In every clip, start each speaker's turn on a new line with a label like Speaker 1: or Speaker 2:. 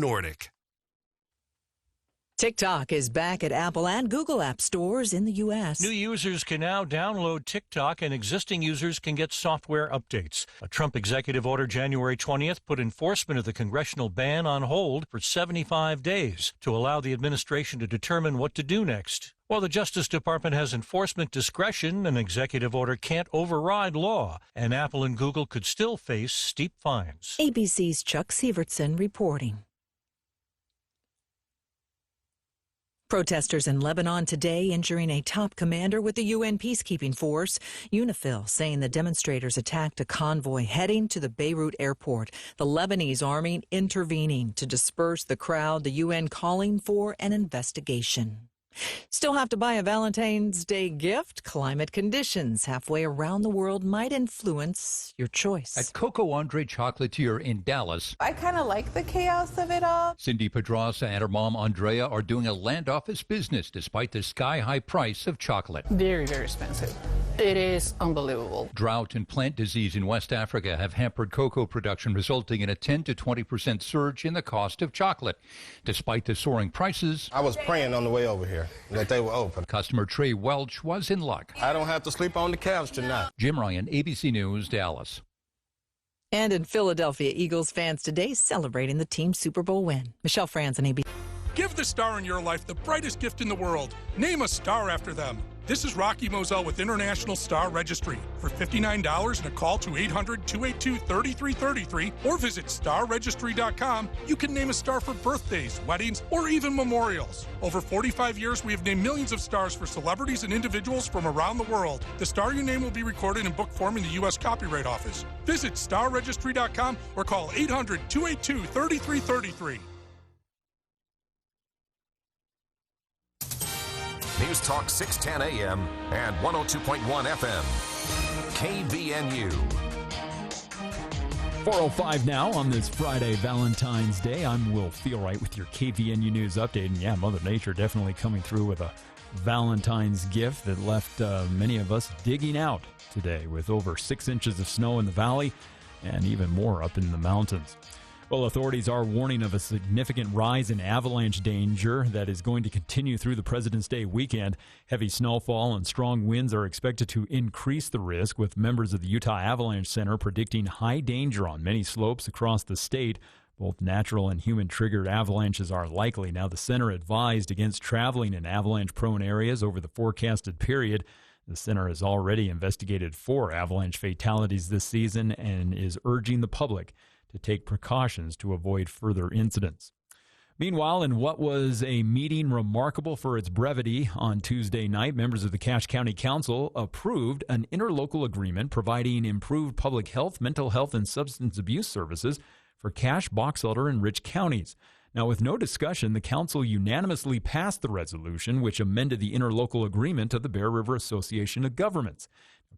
Speaker 1: Nordic.
Speaker 2: TikTok is back at Apple and Google App stores in the U.S.
Speaker 3: New users can now download TikTok, and existing users can get software updates. A Trump executive order January 20th put enforcement of the congressional ban on hold for 75 days to allow the administration to determine what to do next. While the Justice Department has enforcement discretion, an executive order can't override law, and Apple and Google could still face steep fines.
Speaker 2: ABC's Chuck Sievertson reporting. Protesters in Lebanon today injuring a top commander with the UN peacekeeping force. UNIFIL saying the demonstrators attacked a convoy heading to the Beirut airport. The Lebanese army intervening to disperse the crowd, the UN calling for an investigation. Still have to buy a Valentine's Day gift? Climate conditions halfway around the world might influence your choice.
Speaker 4: At Coco Andre Chocolatier in Dallas,
Speaker 5: I kind of like the chaos of it all.
Speaker 4: Cindy Pedraza and her mom Andrea are doing a land office business despite the sky-high price of chocolate.
Speaker 5: Very, very expensive. It is unbelievable.
Speaker 4: Drought and plant disease in West Africa have hampered cocoa production, resulting in a 10 to 20% surge in the cost of chocolate. Despite the soaring prices,
Speaker 6: I was praying on the way over here that they were open.
Speaker 4: Customer Trey Welch was in luck.
Speaker 6: I don't have to sleep on the couch tonight.
Speaker 4: Jim Ryan, ABC News, Dallas.
Speaker 2: And in Philadelphia, Eagles fans today celebrating the team's Super Bowl win. Michelle Franz and ABC.
Speaker 7: Give the star in your life the brightest gift in the world. Name a star after them. This is Rocky Moselle with International Star Registry. For $59 and a call to 800-282-3333 or visit starregistry.com, you can name a star for birthdays, weddings, or even memorials. Over 45 years, we have named millions of stars for celebrities and individuals from around the world. The star you name will be recorded in book form in the U.S. Copyright Office. Visit starregistry.com or call 800-282-3333.
Speaker 1: News Talk 610 AM and 102.1 FM. KBNU.
Speaker 8: 4:05 now on this Friday, Valentine's Day. I'm Will Feelright with your KVNU News Update. And yeah, Mother Nature definitely coming through with a Valentine's gift that left many of us digging out today with over 6 inches of snow in the valley and even more up in the mountains. Well, authorities are warning of a significant rise in avalanche danger that is going to continue through the President's Day weekend. Heavy snowfall and strong winds are expected to increase the risk, with members of the Utah Avalanche Center predicting high danger on many slopes across the state. Both natural and human-triggered avalanches are likely. Now, the center advised against traveling in avalanche-prone areas over the forecasted period. The center has already investigated 4 avalanche fatalities this season and is urging the public to take precautions to avoid further incidents. Meanwhile, in what was a meeting remarkable for its brevity on Tuesday night, members of the Cache County Council approved an interlocal agreement providing improved public health, mental health, and substance abuse services for Cache, Box Elder, and Rich counties. Now, with no discussion, the council unanimously passed the resolution, which amended the interlocal agreement of the Bear River Association of Governments.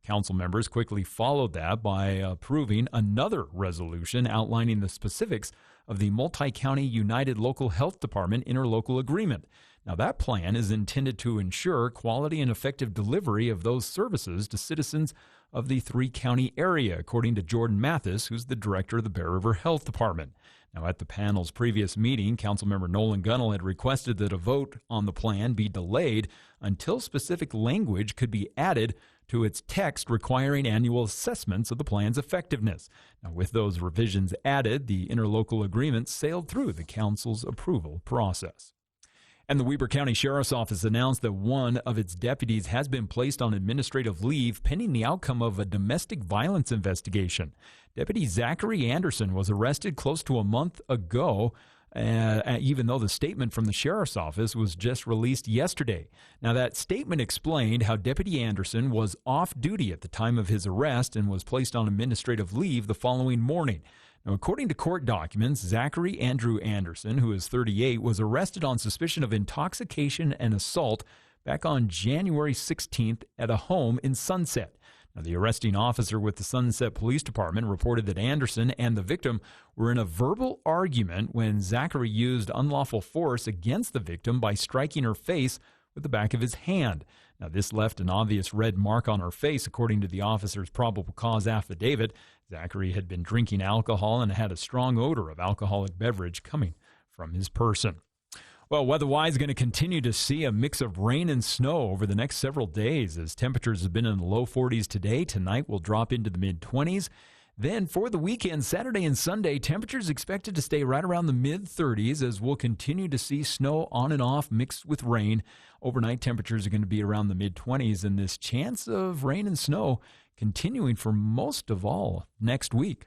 Speaker 8: Council members quickly followed that by approving another resolution outlining the specifics of the Multi-County United Local Health Department interlocal agreement. Now, that plan is intended to ensure quality and effective delivery of those services to citizens of the 3-county area, according to Jordan Mathis, who's the director of the Bear River Health Department. Now, at the panel's previous meeting, Councilmember Nolan Gunnell had requested that a vote on the plan be delayed until specific language could be added to its text requiring annual assessments of the plan's effectiveness. Now, with those revisions added, the interlocal agreement sailed through the council's approval process. And the Weber County Sheriff's Office announced that one of its deputies has been placed on administrative leave pending the outcome of a domestic violence investigation. Deputy Zachary Anderson was arrested close to a month ago, even though the statement from the Sheriff's Office was just released yesterday. Now, that statement explained how Deputy Anderson was off duty at the time of his arrest and was placed on administrative leave the following morning. Now, according to court documents, Zachary Andrew Anderson, who is 38, was arrested on suspicion of intoxication and assault back on January 16th at a home in Sunset. Now, the arresting officer with the Sunset Police Department reported that Anderson and the victim were in a verbal argument when Zachary used unlawful force against the victim by striking her face with the back of his hand. Now, this left an obvious red mark on her face, according to the officer's probable cause affidavit. Zachary had been drinking alcohol and had a strong odor of alcoholic beverage coming from his person. Well, weather-wise, going to continue to see a mix of rain and snow over the next several days as temperatures have been in the low 40s today. Tonight will drop into the mid-20s. Then for the weekend, Saturday and Sunday, temperatures expected to stay right around the mid-30s as we'll continue to see snow on and off mixed with rain. Overnight temperatures are going to be around the mid-20s, and this chance of rain and snow continuing for most of all next week.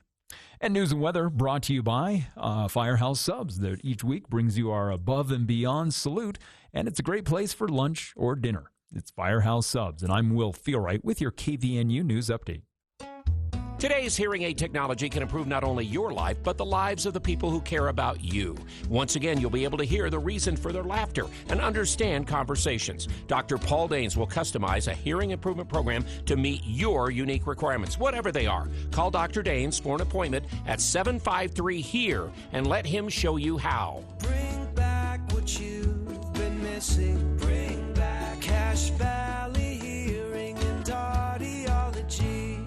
Speaker 8: And news and weather brought to you by Firehouse Subs, that each week brings you our above and beyond salute, and it's a great place for lunch or dinner. It's Firehouse Subs, and I'm Will Feelwright with your KVNU News Update.
Speaker 9: Today's hearing aid technology can improve not only your life, but the lives of the people who care about you. Once again, you'll be able to hear the reason for their laughter and understand conversations. Dr. Paul Danes will customize a hearing improvement program to meet your unique requirements, whatever they are. Call Dr. Danes for an appointment at 753-HERE and let him show you how.
Speaker 10: Bring back what you've been missing. Bring back Cache Valley Hearing and Audiology.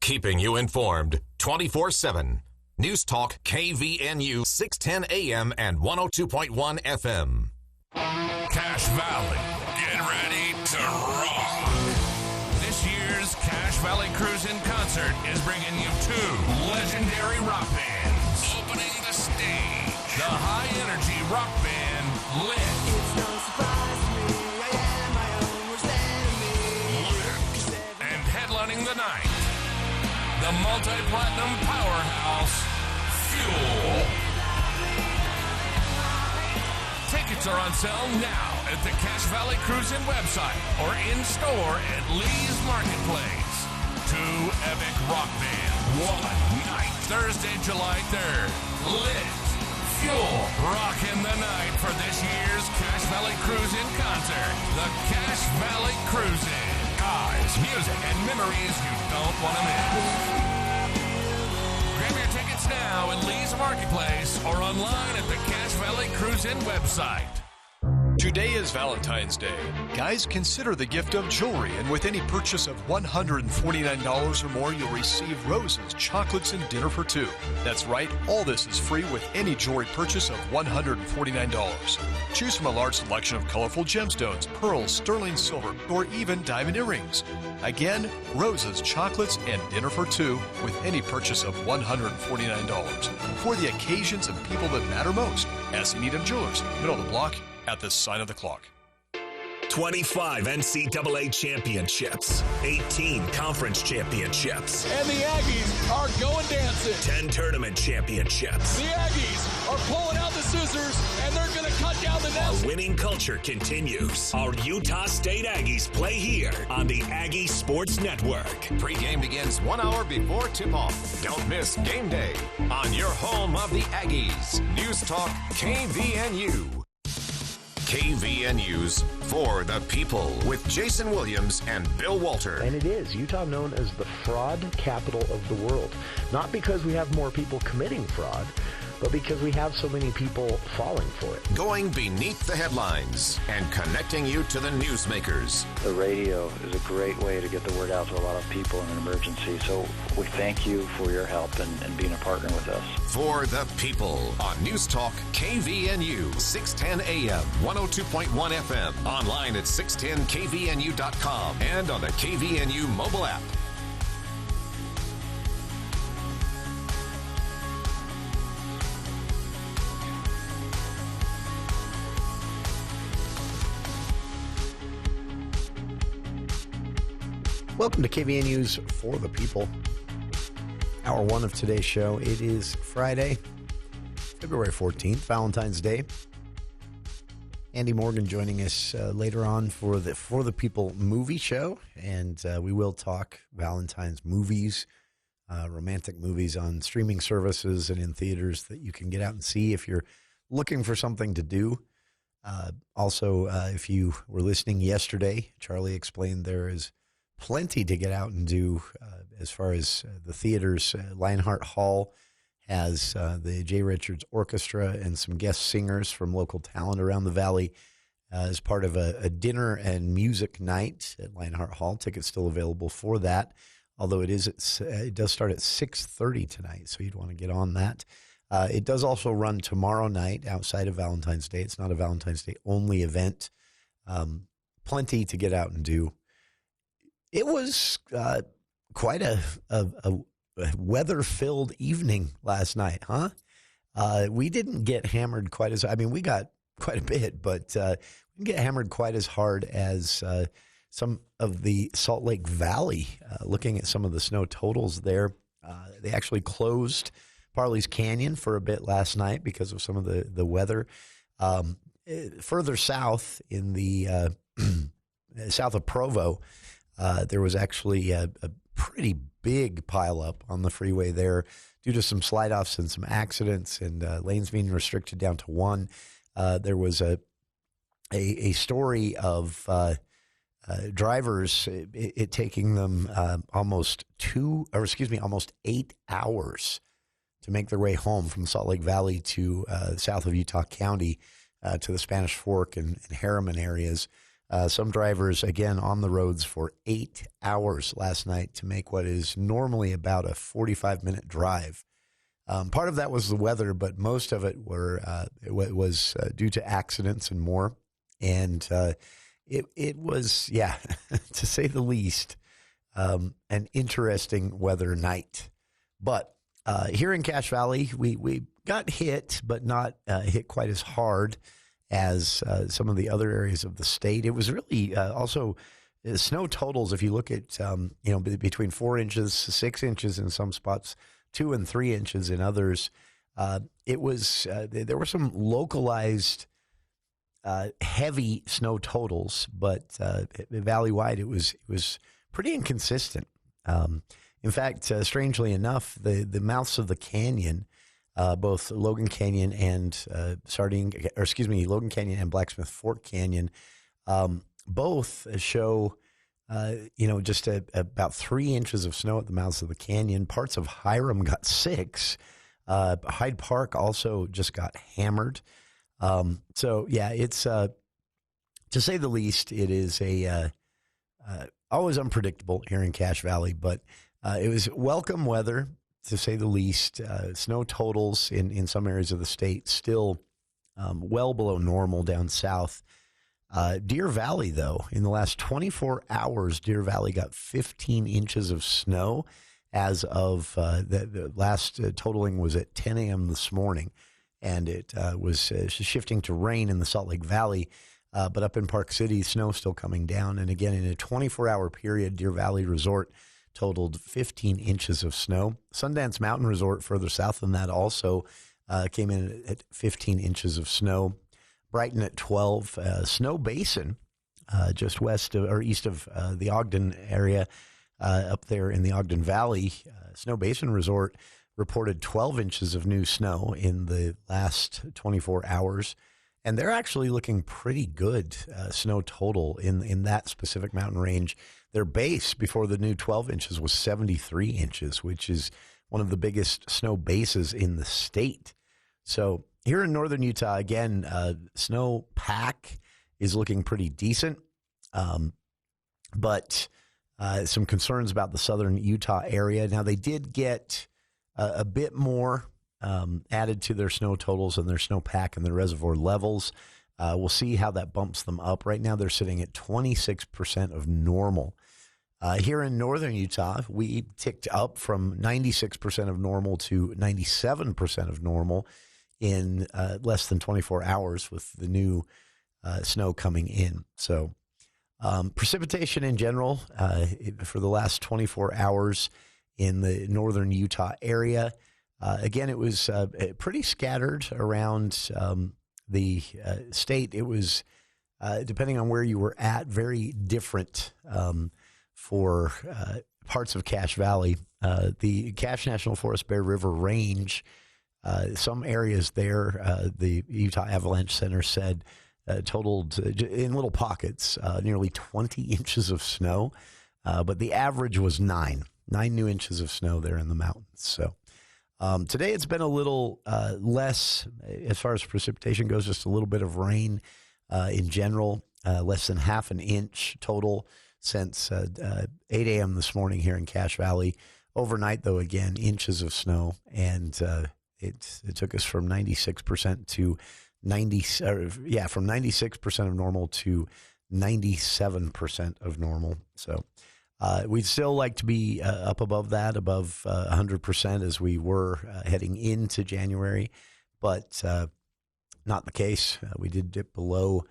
Speaker 1: Keeping you informed 24/7. News Talk KVNU 610 AM and 102.1 FM.
Speaker 11: Cache Valley, get ready to rock. This year's Cache Valley Cruise in Concert is bringing you two legendary rock bands. Opening the stage, the high-energy rock band Lit.
Speaker 10: It's no surprise to me, I am my own worst enemy.
Speaker 11: Lit. And headlining the night, the multi-platinum powerhouse, Fuel. Tickets are on sale now at the Cache Valley Cruisin' website or in-store at Lee's Marketplace. Two epic rock bands, one night, Thursday, July 3rd. Lit. Fuel. Rockin' the night for this year's Cache Valley Cruisin' concert. The Cache Valley Cruisin'. Guys, music, and memories you don't want to miss. Grab your tickets now at Lee's Marketplace or online at the Cache Valley Cruisin' website.
Speaker 12: Today is Valentine's Day. Guys, consider the gift of jewelry, and with any purchase of $149 or more, you'll receive roses, chocolates, and dinner for two. That's right, all this is free with any jewelry purchase of $149. Choose from a large selection of colorful gemstones, pearls, sterling silver, or even diamond earrings. Again, roses, chocolates, and dinner for two with any purchase of $149. For the occasions and people that matter most. S. Needham Jewelers, middle of the block, at the sign of the clock.
Speaker 13: 25 NCAA championships, 18 conference championships.
Speaker 14: And the Aggies are going dancing.
Speaker 13: 10 tournament championships.
Speaker 14: The Aggies are pulling out the scissors, and they're going to cut down the nest.
Speaker 13: Our winning culture continues. Our Utah State Aggies play here on the Aggie Sports Network.
Speaker 1: Pre-game begins 1 hour before tip-off. Don't miss game day on your home of the Aggies. News Talk KVNU. KVNU's For the People with Jason Williams and Bill Walter.
Speaker 15: And it is Utah known as the fraud capital of the world. Not because we have more people committing fraud, but because we have so many people falling for it.
Speaker 1: Going beneath the headlines and connecting you to the newsmakers.
Speaker 16: The radio is a great way to get the word out to a lot of people in an emergency. So we thank you for your help and being a partner with us.
Speaker 1: For the People on News Talk KVNU 610 AM, 102.1 FM, online at 610kvnu.com and on the KVNU mobile app.
Speaker 17: Welcome to KVNU's For the People, hour one of today's show. It is Friday, February 14th, Valentine's Day. Andy Morgan joining us later on for the People movie show, and we will talk Valentine's movies, romantic movies on streaming services and in theaters that you can get out and see if you're looking for something to do. Also, if you were listening yesterday, Charlie explained there is plenty to get out and do as far as the theaters. Lionheart Hall has the Jay Richards Orchestra and some guest singers from local talent around the valley as part of a dinner and music night at Lionheart Hall. Tickets still available for that, although it does start at 6:30 tonight, so you'd want to get on that. It does also run tomorrow night outside of Valentine's Day. It's not a Valentine's Day only event. Plenty to get out and do. It was quite a weather-filled evening last night, huh? We didn't get hammered quite as, we got quite a bit, but we didn't get hammered quite as hard as some of the Salt Lake Valley. Looking at some of the snow totals there, they actually closed Parley's Canyon for a bit last night because of some of the weather. Further south in the south of Provo, there was actually a pretty big pileup on the freeway there due to some slide-offs and some accidents and lanes being restricted down to one. There was a story of drivers, it taking them almost 8 hours to make their way home from Salt Lake Valley to south of Utah County to the Spanish Fork and Harriman areas. Some drivers, again, on the roads for 8 hours last night to make what is normally about a 45-minute drive. Part of that was the weather, but most of it was due to accidents and more. And it was, to say the least, an interesting weather night. But here in Cache Valley, we got hit, but not hit quite as hard as some of the other areas of the state. It was really also snow totals. If you look at, between 4 inches, 6 inches in some spots, 2 and 3 inches in others, it was, there were some localized heavy snow totals, but valley-wide, it was pretty inconsistent. In fact, strangely enough, the mouths of the canyon, both Logan Canyon and Logan Canyon and Blacksmith Fork Canyon, both show, just about 3 inches of snow at the mouths of the canyon. Parts of Hiram got 6. Hyde Park also just got hammered. It's to say the least, it is always unpredictable here in Cache Valley, but it was welcome weather, to say the least. Snow totals in some areas of the state still well below normal down south. Deer Valley, though, in the last 24 hours, Deer Valley got 15 inches of snow as of the last totaling was at 10 a.m. this morning, and it was shifting to rain in the Salt Lake Valley. But up in Park City, snow still coming down. And again, in a 24-hour period, Deer Valley Resort totaled 15 inches of snow. Sundance Mountain Resort, further south than that, also came in at 15 inches of snow. Brighton at 12. Snow Basin, just west of, or east of the Ogden area, up there in the Ogden Valley, Snow Basin Resort reported 12 inches of new snow in the last 24 hours. And they're actually looking pretty good snow total in that specific mountain range. Their base before the new 12 inches was 73 inches, which is one of the biggest snow bases in the state. So here in northern Utah, again, Snowpack is looking pretty decent. But some concerns about the southern Utah area. Now, they did get a bit more added to their snow totals and their snowpack and their reservoir levels. We'll see how that bumps them up. Right now, they're sitting at 26% of normal. Here in northern Utah, we ticked up from 96% of normal to 97% of normal in less than 24 hours with the new snow coming in. So precipitation in general for the last 24 hours in the northern Utah area. Again, it was pretty scattered around the state. It was, depending on where you were at, very different for parts of Cache Valley. The Cache National Forest Bear River Range, some areas there, the Utah Avalanche Center said, totaled in little pockets nearly 20 inches of snow, but the average was 9 new inches of snow there in the mountains. So today it's been a little less as far as precipitation goes, just a little bit of rain in general, less than half an inch total since 8 a.m. this morning here in Cache Valley. Overnight, though, again, inches of snow, and It took us from 96% to from 96% of normal to 97% of normal. So we'd still like to be up above that, above 100% as we were heading into January, but not the case. We did dip below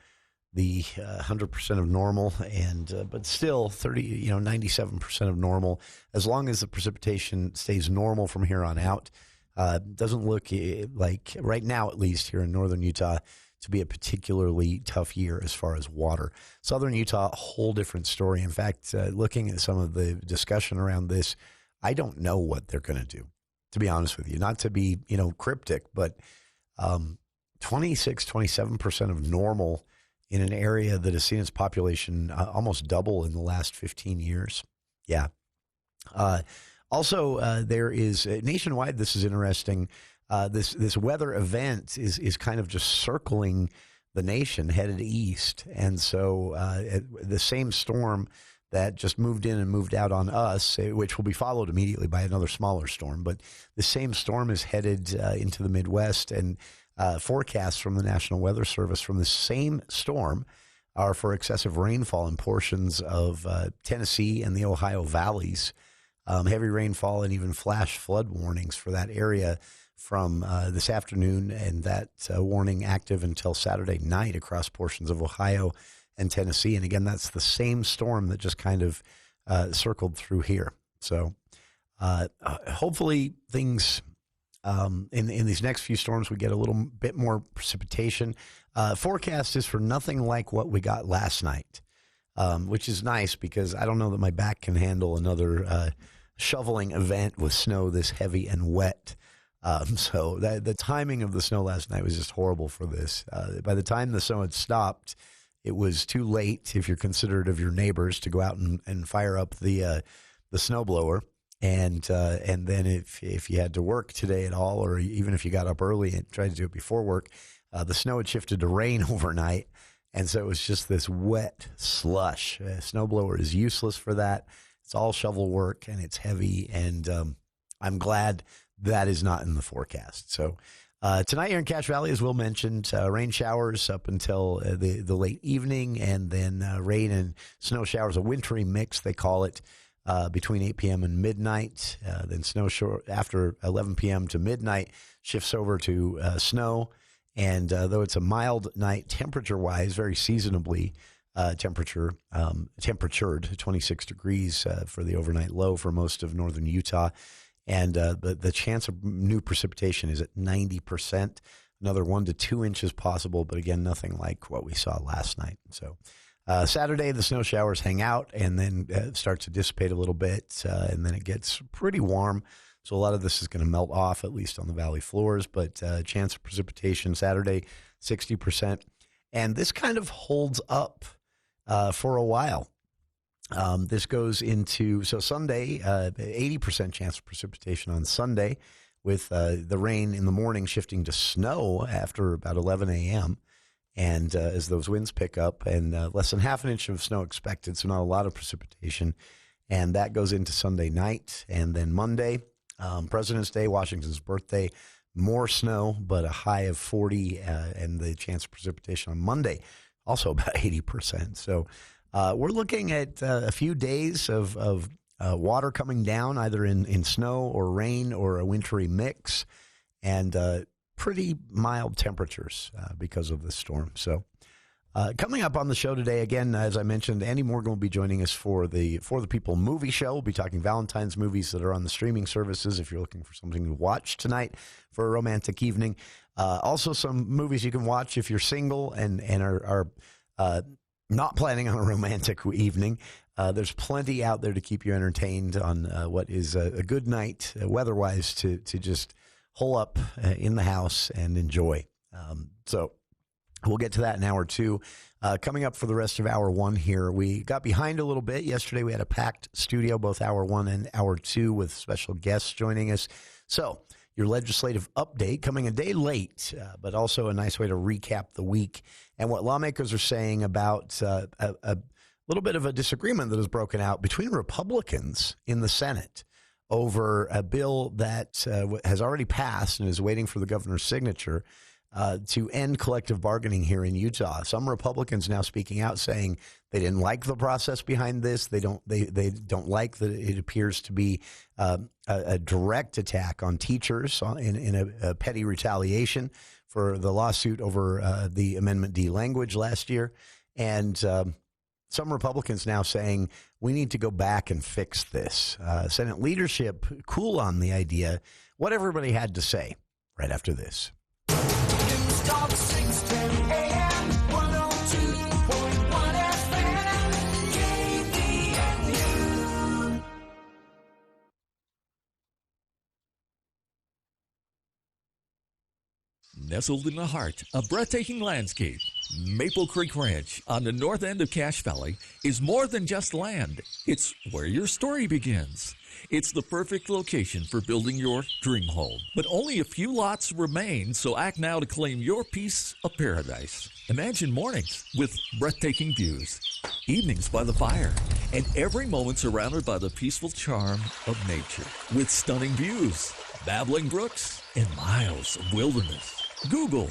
Speaker 17: the 100% of normal, and but still 97% of normal. As long as the precipitation stays normal from here on out, doesn't look like right now, at least here in northern Utah, to be a particularly tough year as far as water. Southern Utah, a whole different story. In fact, looking at some of the discussion around this, I don't know what they're going to do, to be honest with you. Not to be, cryptic, but 27% of normal in an area that has seen its population almost double in the last 15 years. Yeah. Also, there is nationwide, this is interesting. This weather event is kind of just circling the nation, headed east. And so the same storm that just moved in and moved out on us, which will be followed immediately by another smaller storm, but the same storm is headed into the Midwest, and forecasts from the National Weather Service from the same storm are for excessive rainfall in portions of Tennessee and the Ohio valleys. Heavy rainfall and even flash flood warnings for that area from this afternoon, and that warning active until Saturday night across portions of Ohio and Tennessee. And again, that's the same storm that just kind of circled through here. So hopefully things in these next few storms, we get a little bit more precipitation. Forecast is for nothing like what we got last night, which is nice because I don't know that my back can handle another shoveling event with snow this heavy and wet. So the timing of the snow last night was just horrible for this. By the time the snow had stopped, it was too late, if you're considerate of your neighbors, to go out and fire up the snowblower. And then if you had to work today at all, or even if you got up early and tried to do it before work, the snow had shifted to rain overnight. And so it was just this wet slush. Snowblower is useless for that. It's all shovel work, and it's heavy. And I'm glad that is not in the forecast. So tonight here in Cache Valley, as Will mentioned, rain showers up until the late evening, and then rain and snow showers, a wintry mix, they call it. Between 8 p.m. and midnight, then snow after 11 p.m. to midnight shifts over to snow. And though it's a mild night temperature-wise, very seasonably temperatured, 26 degrees for the overnight low for most of northern Utah. And the chance of new precipitation is at 90%. Another 1 to 2 inches possible, but again, nothing like what we saw last night. So Saturday, the snow showers hang out and then start to dissipate a little bit, and then it gets pretty warm. So a lot of this is going to melt off, at least on the valley floors, but chance of precipitation Saturday, 60%. And this kind of holds up for a while. This goes into, so Sunday, 80% chance of precipitation on Sunday, with the rain in the morning shifting to snow after about 11 a.m., and as those winds pick up, and less than half an inch of snow expected, so not a lot of precipitation. And that goes into Sunday night. And then Monday, President's Day, Washington's birthday, more snow, but a high of 40, and the chance of precipitation on Monday, also about 80%. So we're looking at a few days of water coming down, either in snow or rain or a wintry mix, and pretty mild temperatures because of this storm. So coming up on the show today, again, as I mentioned, Andy Morgan will be joining us for the People movie show. We'll be talking Valentine's movies that are on the streaming services if you're looking for something to watch tonight for a romantic evening. Also some movies you can watch if you're single and are not planning on a romantic evening. There's plenty out there to keep you entertained on what is a good night weather-wise to just hole up in the house and enjoy. So we'll get to that in hour two. Coming up for the rest of hour one here, we got behind a little bit. Yesterday we had a packed studio, both hour one and hour two, with special guests joining us. So your legislative update coming a day late, but also a nice way to recap the week and what lawmakers are saying about a little bit of a disagreement that has broken out between Republicans in the Senate over a bill that has already passed and is waiting for the governor's signature to end collective bargaining here in Utah. Some Republicans now speaking out saying they didn't like the process behind this. They don't like that it appears to be a direct attack on teachers in a petty retaliation for the lawsuit over the Amendment D language last year. And some Republicans now saying we need to go back and fix this. Senate leadership cool on the idea. What everybody had to say right after this.
Speaker 10: News Talk 610 AM, 102.1 FM, KVNU.
Speaker 18: Nestled in the heart of breathtaking landscape, Maple Creek Ranch on the north end of Cache Valley is more than just land. It's where your story begins. It's the perfect location for building your dream home. But only a few lots remain, so act now to claim your piece of paradise. Imagine mornings with breathtaking views, evenings by the fire, and every moment surrounded by the peaceful charm of nature. With stunning views, babbling brooks, and miles of wilderness. Google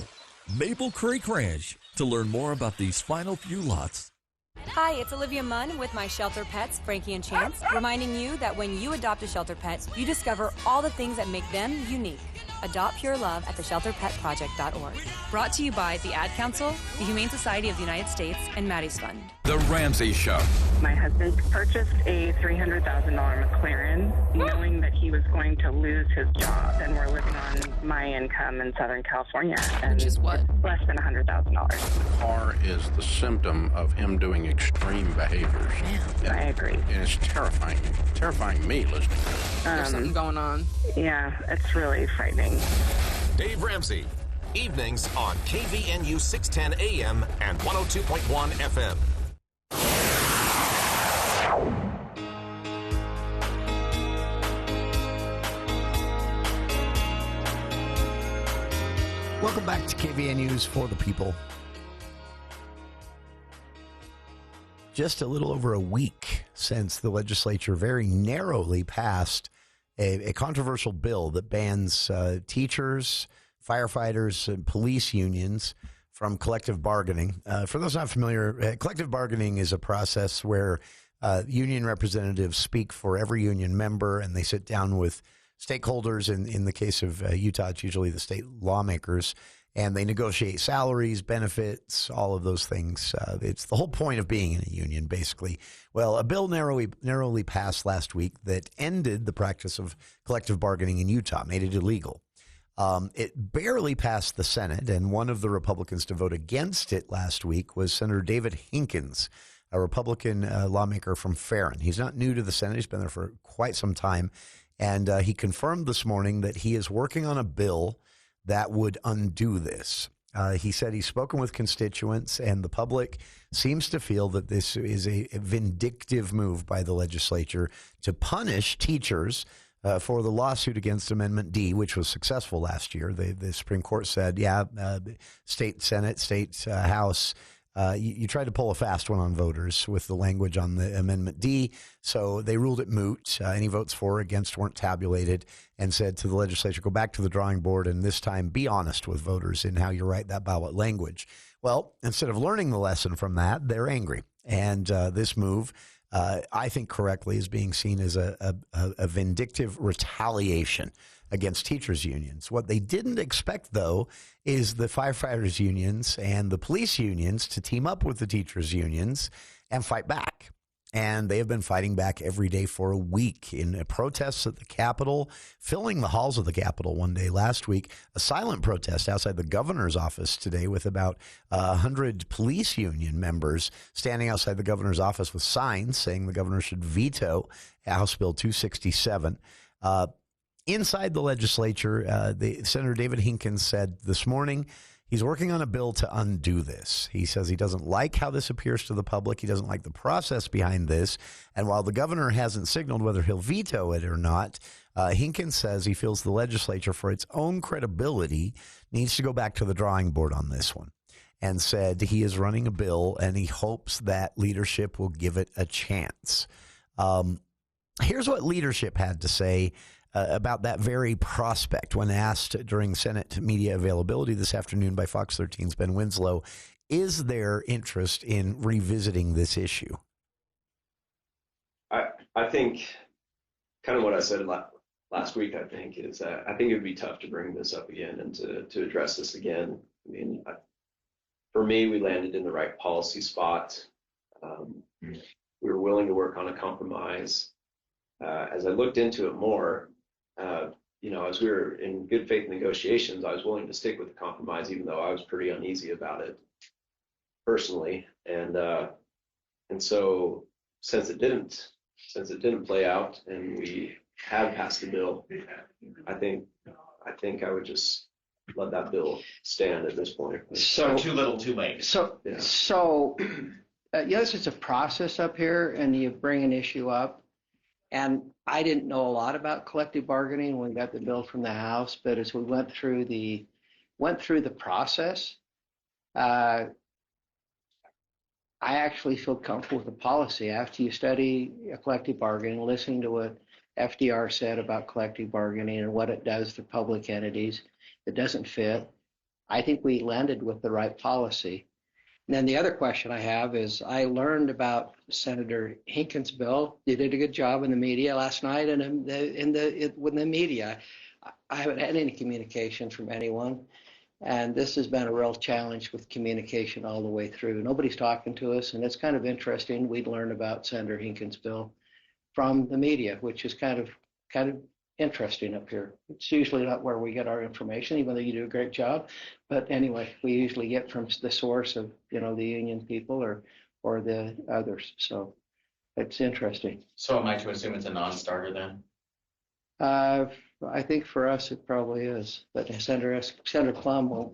Speaker 18: Maple Creek Ranch to learn more about these final few lots.
Speaker 19: Hi, it's Olivia Munn with my shelter pets, Frankie and Chance, reminding you that when you adopt a shelter pet, you discover all the things that make them unique. Adopt pure love at theshelterpetproject.org. Brought to you by the Ad Council, the Humane Society of the United States, and Maddie's Fund.
Speaker 20: The Ramsey Show.
Speaker 21: My husband purchased a $300,000 McLaren, knowing that he was going to lose his job, and we're living on my income in Southern California. And which is what? Less than $100,000.
Speaker 22: The car is the symptom of him doing extreme behaviors.
Speaker 21: Yeah, I agree.
Speaker 22: And it's terrifying me listening.
Speaker 5: There's something going on.
Speaker 21: Yeah, it's really frightening.
Speaker 1: Dave Ramsey, evenings on KVNU 610 AM and 102.1 FM.
Speaker 17: Welcome back to KVNU's For the People. Just a little over a week since the legislature very narrowly passed a controversial bill that bans teachers, firefighters, and police unions from collective bargaining. For those not familiar, collective bargaining is a process where union representatives speak for every union member, and they sit down with stakeholders. In the case of Utah, it's usually the state lawmakers, and they negotiate salaries, benefits, all of those things. It's the whole point of being in a union, basically. Well, a bill narrowly passed last week that ended the practice of collective bargaining in Utah, made it illegal. It barely passed the Senate, and one of the Republicans to vote against it last week was Senator David Hinkins, a Republican lawmaker from Farron. He's not new to the Senate. He's been there for quite some time, and he confirmed this morning that he is working on a bill that would undo this. He said he's spoken with constituents, and the public seems to feel that this is a vindictive move by the legislature to punish teachers for the lawsuit against Amendment D, which was successful last year. The Supreme Court said, state Senate, state House, you tried to pull a fast one on voters with the language on the Amendment D, so they ruled it moot. Any votes for or against weren't tabulated, and said to the legislature, go back to the drawing board and this time be honest with voters in how you write that ballot language. Well, instead of learning the lesson from that, they're angry. And this move, I think correctly, is being seen as a vindictive retaliation against teachers' unions. What they didn't expect, though, is the firefighters' unions and the police unions to team up with the teachers' unions and fight back. And they have been fighting back every day for a week in protests at the Capitol, filling the halls of the Capitol one day last week, a silent protest outside the governor's office today with about 100 police union members standing outside the governor's office with signs saying the governor should veto House Bill 267. Inside the legislature, Senator David Hinkins said this morning he's working on a bill to undo this. He says he doesn't like how this appears to the public. He doesn't like the process behind this. And while the governor hasn't signaled whether he'll veto it or not, Hinkins says he feels the legislature, for its own credibility, needs to go back to the drawing board on this one, and said he is running a bill and he hopes that leadership will give it a chance. Here's what leadership had to say about that very prospect when asked during Senate media availability this afternoon by Fox 13's Ben Winslow. Is there interest in revisiting this issue?
Speaker 3: I think kind of what I said last week, I think, is I think it would be tough to bring this up again and to address this again. I mean, for me, we landed in the right policy spot. We were willing to work on a compromise. As I looked into it more, as we were in good faith negotiations, I was willing to stick with the compromise, even though I was pretty uneasy about it personally. And so since it didn't play out and we have passed the bill, I think I would just let that bill stand at this point.
Speaker 20: So too little, too late. So yes, it's a process up here, and you bring an issue up. And I didn't know a lot about collective bargaining when we got the bill from the House, but as we went through the process, I actually feel comfortable with the policy. After you study collective bargaining, listening to what FDR said about collective bargaining and what it does to public entities, it doesn't fit. I think we landed with the right policy. And then the other question I have is, I learned about Senator Hinkins' bill. You did a good job in the media last night, and with the media, I haven't had any communication from anyone. And this has been a real challenge with communication all the way through. Nobody's talking to us, and it's kind of interesting. We'd learn about Senator Hinkins' bill from the media, which is kind of interesting up here. It's usually not where we get our information, even though you do a great job. But anyway, we usually get from the source of, the union people or the others. So it's interesting. So am I to assume it's a non-starter then? I think for us it probably is, but Senator Plum won't.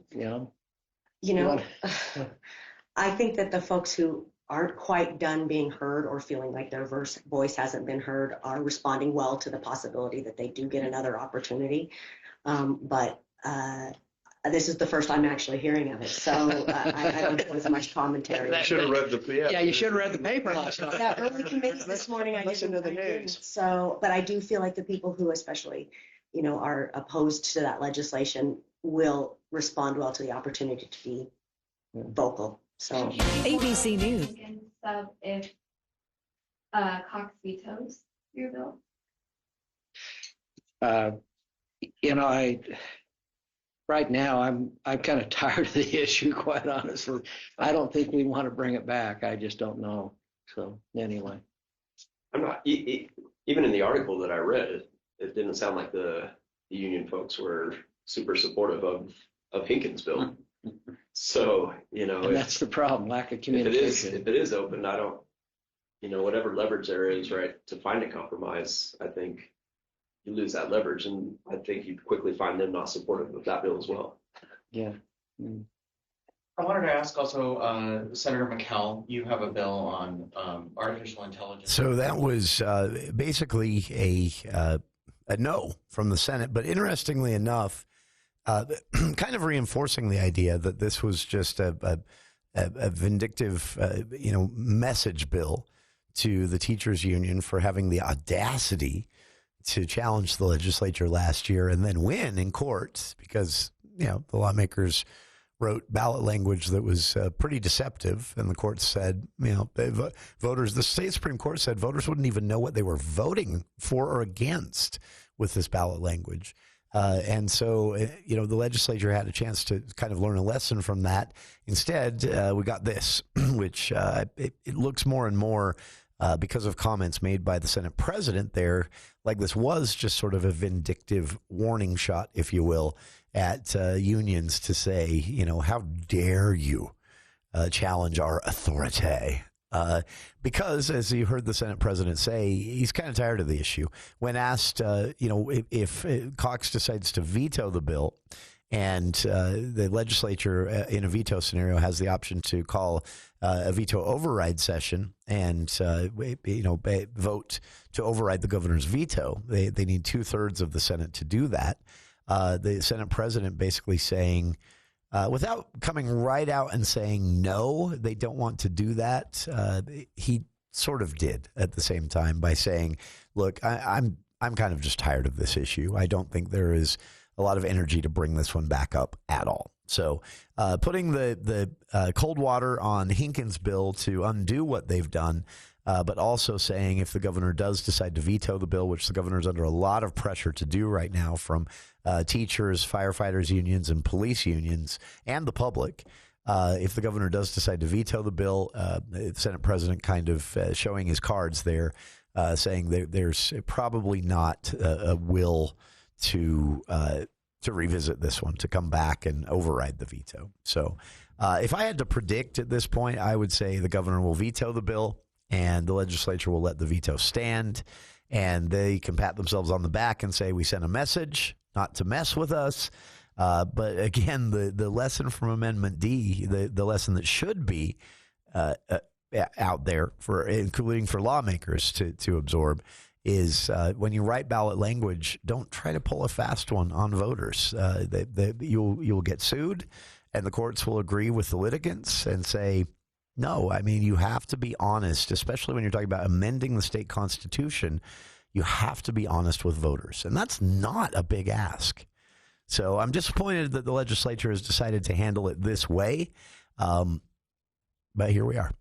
Speaker 23: I think that the folks who aren't quite done being heard or feeling like their voice hasn't been heard are responding well to the possibility that they do get another opportunity. But this is the first I'm actually hearing of it, so I don't know as much commentary.
Speaker 20: You should have read the paper. Yeah, you should have read the paper last night.
Speaker 23: Yeah, early committee this morning. I listened to the news. So, but I do feel like the people who especially, are opposed to that legislation will respond well to the opportunity to be vocal. So
Speaker 2: ABC News.
Speaker 24: If Cox vetoes your bill?
Speaker 20: Right now I'm kind of tired of the issue, quite honestly. I don't think we want to bring it back. I just don't know. So anyway,
Speaker 3: I'm not even in the article that I read. It didn't sound like the union folks were super supportive of Hinkins' bill. So,
Speaker 20: and that's the problem, lack of communication.
Speaker 3: If it is open, I don't, whatever leverage there is, right, to find a compromise, I think you lose that leverage, and I think you'd quickly find them not supportive of that bill as well.
Speaker 20: Yeah. I wanted to ask also, Senator McCall, you have a bill on artificial intelligence.
Speaker 17: So that was basically a no from the Senate, but interestingly enough, kind of reinforcing the idea that this was just a vindictive, message bill to the teachers union for having the audacity to challenge the legislature last year and then win in court because, the lawmakers wrote ballot language that was pretty deceptive. And the court said, the state Supreme Court said voters wouldn't even know what they were voting for or against with this ballot language. And so, the legislature had a chance to kind of learn a lesson from that. Instead, we got this, which it looks more and more because of comments made by the Senate president there, like this was just sort of a vindictive warning shot, if you will, at unions to say, how dare you challenge our authority? Because, as you heard the Senate president say, he's kind of tired of the issue. When asked, if Cox decides to veto the bill and the legislature in a veto scenario has the option to call a veto override session and, vote to override the governor's veto, they need 2/3 of the Senate to do that. The Senate president basically saying, without coming right out and saying no, they don't want to do that. He sort of did at the same time by saying, look, I'm kind of just tired of this issue. I don't think there is a lot of energy to bring this one back up at all. So putting the cold water on Hinkins' bill to undo what they've done, but also saying if the governor does decide to veto the bill, which the governor's under a lot of pressure to do right now from teachers, firefighters unions, and police unions, and the public, if the governor does decide to veto the bill, the Senate president kind of showing his cards there, saying there's probably not a will to revisit this one, to come back and override the veto. So if I had to predict at this point, I would say the governor will veto the bill and the legislature will let the veto stand, and they can pat themselves on the back and say, we sent a message not to mess with us. But again, the lesson from Amendment D, the lesson that should be out there, including for lawmakers to absorb, is when you write ballot language, don't try to pull a fast one on voters. You'll get sued, and the courts will agree with the litigants and say, no. I mean, you have to be honest, especially when you're talking about amending the state constitution. You have to be honest with voters, and that's not a big ask. So I'm disappointed that the legislature has decided to handle it this way, but here we are.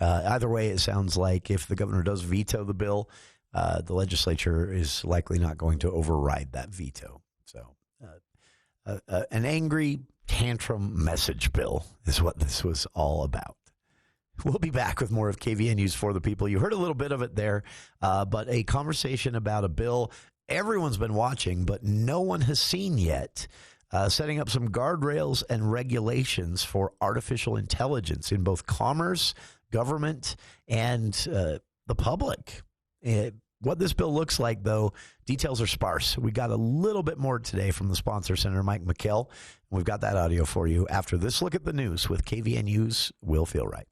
Speaker 17: Either way, it sounds like if the governor does veto the bill, the legislature is likely not going to override that veto. So an angry tantrum message bill is what this was all about. We'll be back with more of KVNU's For the People. You heard a little bit of it there, but a conversation about a bill everyone's been watching, but no one has seen yet, setting up some guardrails and regulations for artificial intelligence in both commerce, government, and the public. What this bill looks like, though, details are sparse. We got a little bit more today from the sponsor, Senator Mike McKell. We've got that audio for you after this look at the news with KVNU's Will Feel Right.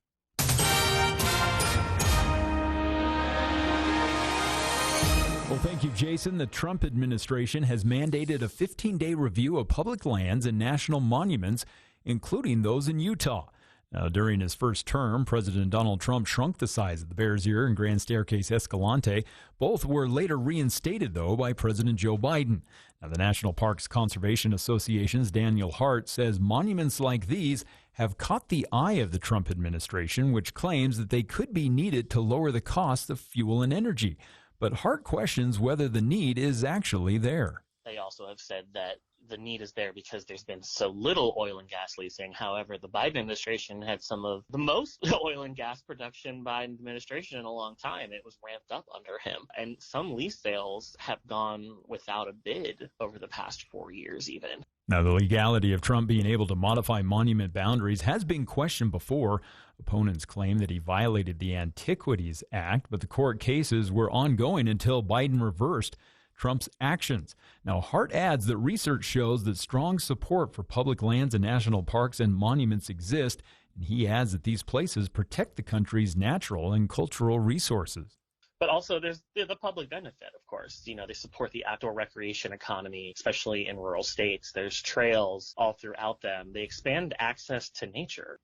Speaker 4: Well, thank you, Jason. The Trump administration has mandated a 15-day review of public lands and national monuments, including those in Utah. Now, during his first term, President Donald Trump shrunk the size of the Bears Ear and Grand Staircase Escalante. Both were later reinstated, though, by President Joe Biden. Now, the National Parks Conservation Association's Daniel Hart says monuments like these have caught the eye of the Trump administration, which claims that they could be needed to lower the cost of fuel and energy. But Hart questions whether the need is actually there.
Speaker 6: They also have said that the need is there because there's been so little oil and gas leasing. However, the Biden administration had some of the most oil and gas production by an administration in a long time. It was ramped up under him. And some lease sales have gone without a bid over the past 4 years even.
Speaker 4: Now, the legality of Trump being able to modify monument boundaries has been questioned before. Opponents claim that he violated the Antiquities Act, but the court cases were ongoing until Biden reversed Trump's actions. Now, Hart adds that research shows that strong support for public lands and national parks and monuments exist, and he adds that these places protect the country's natural and cultural resources.
Speaker 6: But also there's the public benefit, of course. You know, they support the outdoor recreation economy, especially in rural states. There's trails all throughout them. They expand access to nature.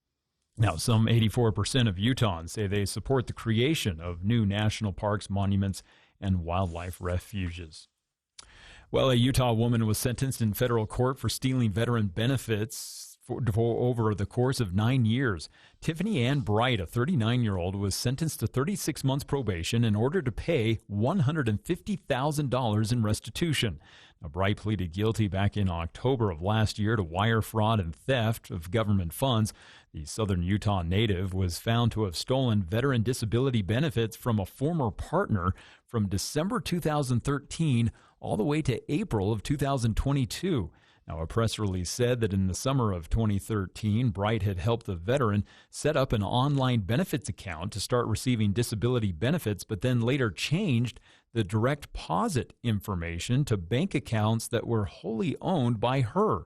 Speaker 4: Now, some 84% of Utahns say they support the creation of new national parks, monuments, and wildlife refuges. Well, a Utah woman was sentenced in federal court for stealing veteran benefits for over the course of 9 years. Tiffany Ann Bright, a 39-year-old, was sentenced to 36 months probation in order to pay $150,000 in restitution. Now, Bright pleaded guilty back in October of last year to wire fraud and theft of government funds. The southern Utah native was found to have stolen veteran disability benefits from a former partner from December 2013 all the way to April of 2022. Now, a press release said that in the summer of 2013, Bright had helped the veteran set up an online benefits account to start receiving disability benefits, but then later changed the direct deposit information to bank accounts that were wholly owned by her.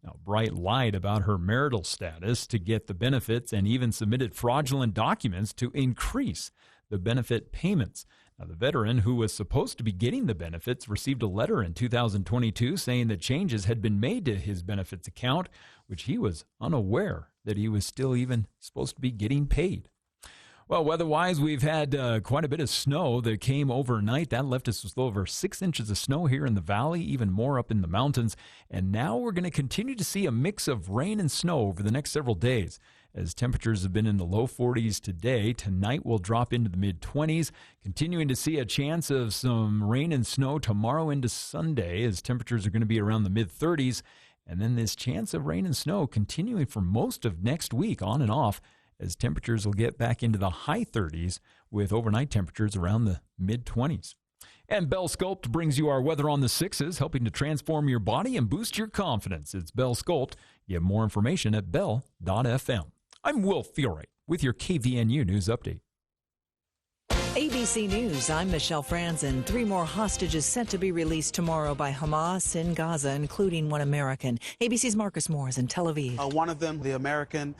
Speaker 4: Now, Bright lied about her marital status to get the benefits and even submitted fraudulent documents to increase the benefit payments. Now, the veteran who was supposed to be getting the benefits received a letter in 2022 saying that changes had been made to his benefits account, which he was unaware that he was still even supposed to be getting paid. Well, weather-wise, we've had quite a bit of snow that came overnight. That left us with over 6 inches of snow here in the valley, even more up in the mountains. And now we're going to continue to see a mix of rain and snow over the next several days. As temperatures have been in the low 40s today, tonight will drop into the mid-20s, continuing to see a chance of some rain and snow tomorrow into Sunday, as temperatures are going to be around the mid-30s. And then this chance of rain and snow continuing for most of next week, on and off, as temperatures will get back into the high 30s with overnight temperatures around the mid-20s. And Bell Sculpt brings you our weather on the 6s, helping to transform your body and boost your confidence. It's Bell Sculpt. You have more information at bell.fm. I'm Will Fiore with your KVNU News Update.
Speaker 2: ABC News, I'm Michelle Franzen. 3 more hostages set to be released tomorrow by Hamas in Gaza, including one American. ABC's Marcus Moore is in Tel Aviv.
Speaker 7: One of them, the American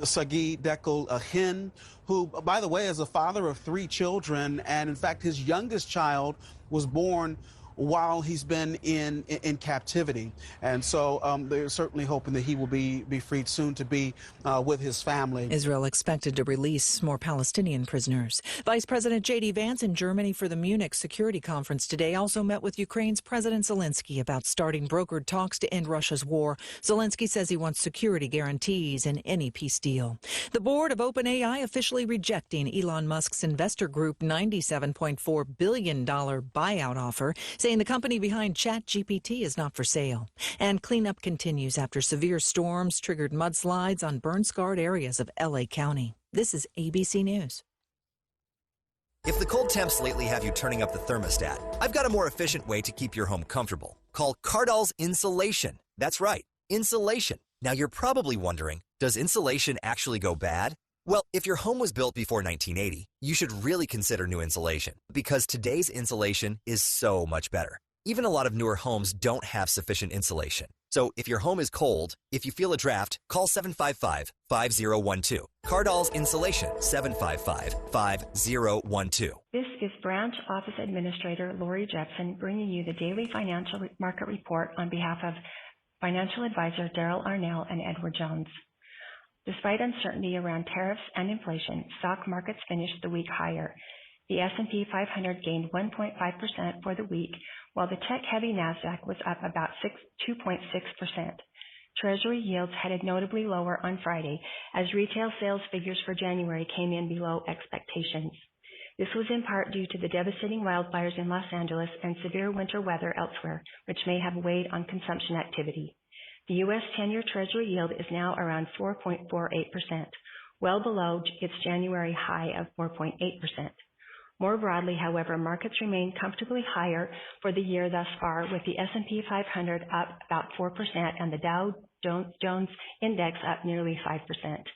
Speaker 7: Sagi Dekel Ahin, who, by the way, is a father of 3 children. And in fact, his youngest child was born while he's been in captivity. And so they're certainly hoping that he will be freed soon to be with his family.
Speaker 2: Israel expected to release more Palestinian prisoners. Vice President J.D. Vance in Germany for the Munich Security Conference today also met with Ukraine's President Zelensky about starting brokered talks to end Russia's war. Zelensky says he wants security guarantees in any peace deal. The board of OpenAI officially rejecting Elon Musk's investor group $97.4 billion buyout offer, saying the company behind ChatGPT is not for sale. And cleanup continues after severe storms triggered mudslides on burn-scarred areas of L.A. County. This is ABC News.
Speaker 8: If the cold temps lately have you turning up the thermostat, I've got a more efficient way to keep your home comfortable. Call Cardall's Insulation. That's right, insulation. Now you're probably wondering, does insulation actually go bad? Well, if your home was built before 1980, you should really consider new insulation, because today's insulation is so much better. Even a lot of newer homes don't have sufficient insulation. So if your home is cold, if you feel a draft, call 755-5012. Cardall's Insulation, 755-5012.
Speaker 9: This is Branch Office Administrator Lori Jepson bringing you the daily financial market report on behalf of financial advisor Daryl Arnell and Edward Jones. Despite uncertainty around tariffs and inflation, stock markets finished the week higher. The S&P 500 gained 1.5% for the week, while the tech-heavy NASDAQ was up about 2.6%. Treasury yields headed notably lower on Friday as retail sales figures for January came in below expectations. This was in part due to the devastating wildfires in Los Angeles and severe winter weather elsewhere, which may have weighed on consumption activity. The U.S. 10-year Treasury yield is now around 4.48%, well below its January high of 4.8%. More broadly, however, markets remain comfortably higher for the year thus far, with the S&P 500 up about 4% and the Dow Jones Index up nearly 5%.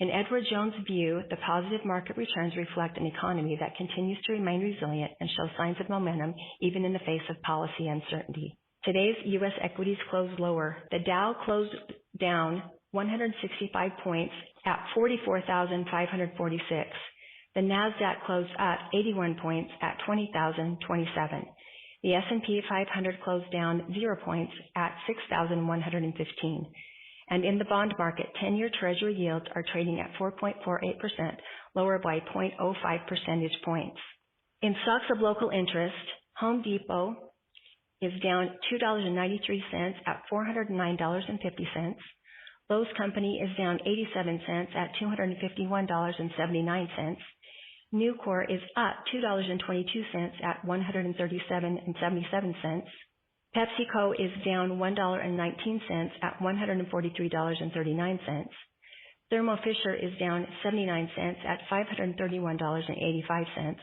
Speaker 9: In Edward Jones' view, the positive market returns reflect an economy that continues to remain resilient and show signs of momentum even in the face of policy uncertainty. Today's U.S. equities closed lower. The Dow closed down 165 points at 44,546. The NASDAQ closed up 81 points at 20,027. The S&P 500 closed down 0 points at 6,115. And in the bond market, 10-year Treasury yields are trading at 4.48%, lower by 0.05 percentage points. In stocks of local interest, Home Depot is down $2.93 at $409.50. Lowe's Company is down 87 cents at $251.79. Nucor is up $2.22 at $137.77. PepsiCo is down $1.19 at $143.39. Thermo Fisher is down 79 cents at $531.85.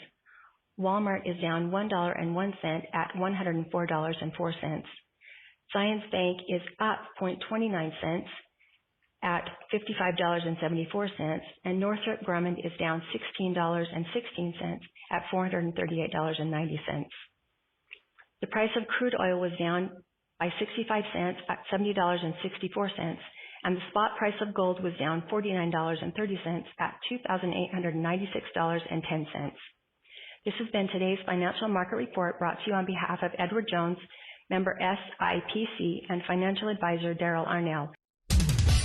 Speaker 9: Walmart is down $1.01 at $104.04. Science Bank is up 0.29 cents at $55.74, and Northrop Grumman is down $16.16 at $438.90. The price of crude oil was down by 65 cents at $70.64, and the spot price of gold was down $49.30 at $2,896.10. This has been today's financial market report brought to you on behalf of Edward Jones, member SIPC, and financial advisor Daryl Arnell.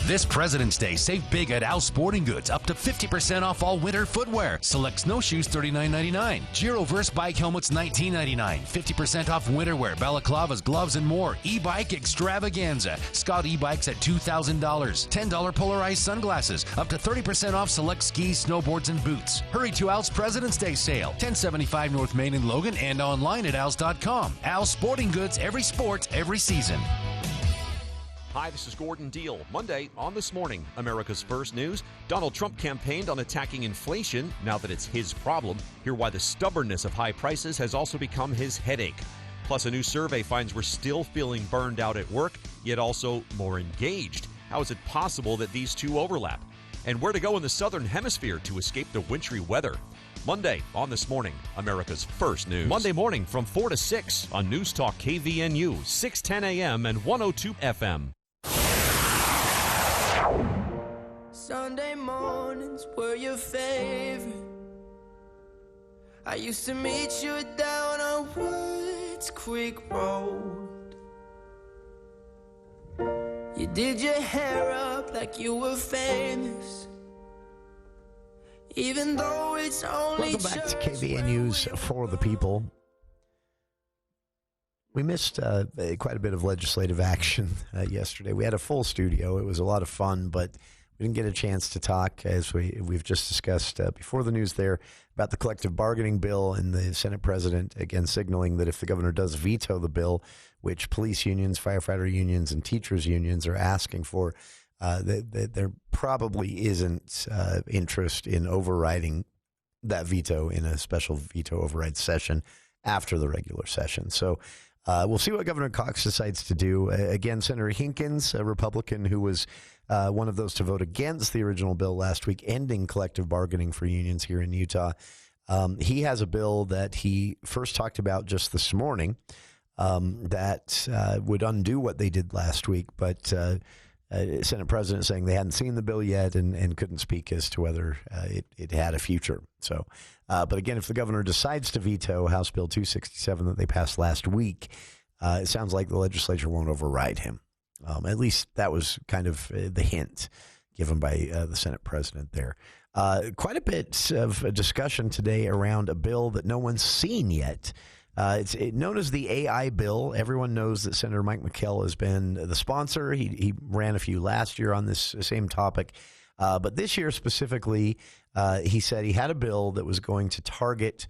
Speaker 11: This President's Day, save big at Al Sporting Goods. Up to 50% off all winter footwear. Select snowshoes $39.99. Giroverse bike helmets $19.99. 50% off winterwear, balaclavas, gloves, and more. E-bike extravaganza. Scott e-bikes at $2,000. $10 polarized sunglasses. Up to 30% off select skis, snowboards, and boots. Hurry to Al's President's Day sale. 1075 North Main in Logan and online at als.com. Al's Sporting Goods, every sport, every season.
Speaker 12: Hi, this is Gordon Deal. Monday on This Morning, America's First News. Donald Trump campaigned on attacking inflation now that it's his problem. Hear why the stubbornness of high prices has also become his headache. Plus, a new survey finds we're still feeling burned out at work, yet also more engaged. How is it possible that these two overlap? And where to go in the Southern Hemisphere to escape the wintry weather. Monday on This Morning, America's First News. Monday morning from 4 to 6 on News Talk KVNU, 610 AM and 102 FM.
Speaker 10: Sunday mornings were your favorite. I used to meet you down on Woods Creek Road. You did your hair up like you were famous, even though it's only.
Speaker 17: Welcome back to KVNU's For the People. We missed quite a bit of legislative action yesterday. We had a full studio. It was a lot of fun, but we didn't get a chance to talk, as we've just discussed before the news there, about the collective bargaining bill and the Senate president, again, signaling that if the governor does veto the bill, which police unions, firefighter unions, and teachers unions are asking for, that there probably isn't interest in overriding that veto in a special veto override session after the regular session. So we'll see what Governor Cox decides to do. Again, Senator Hinkins, a Republican who was one of those to vote against the original bill last week, ending collective bargaining for unions here in Utah. He has a bill that he first talked about just this morning that would undo what they did last week, but Senate President saying they hadn't seen the bill yet and couldn't speak as to whether it had a future. So, but again, if the governor decides to veto House Bill 267 that they passed last week, it sounds like the legislature won't override him. At least that was kind of the hint given by the Senate president there. Quite a bit of a discussion today around a bill that no one's seen yet. It's known as the AI bill. Everyone knows that Senator Mike McKell has been the sponsor. He ran a few last year on this same topic. But this year specifically, he said he had a bill that was going to target.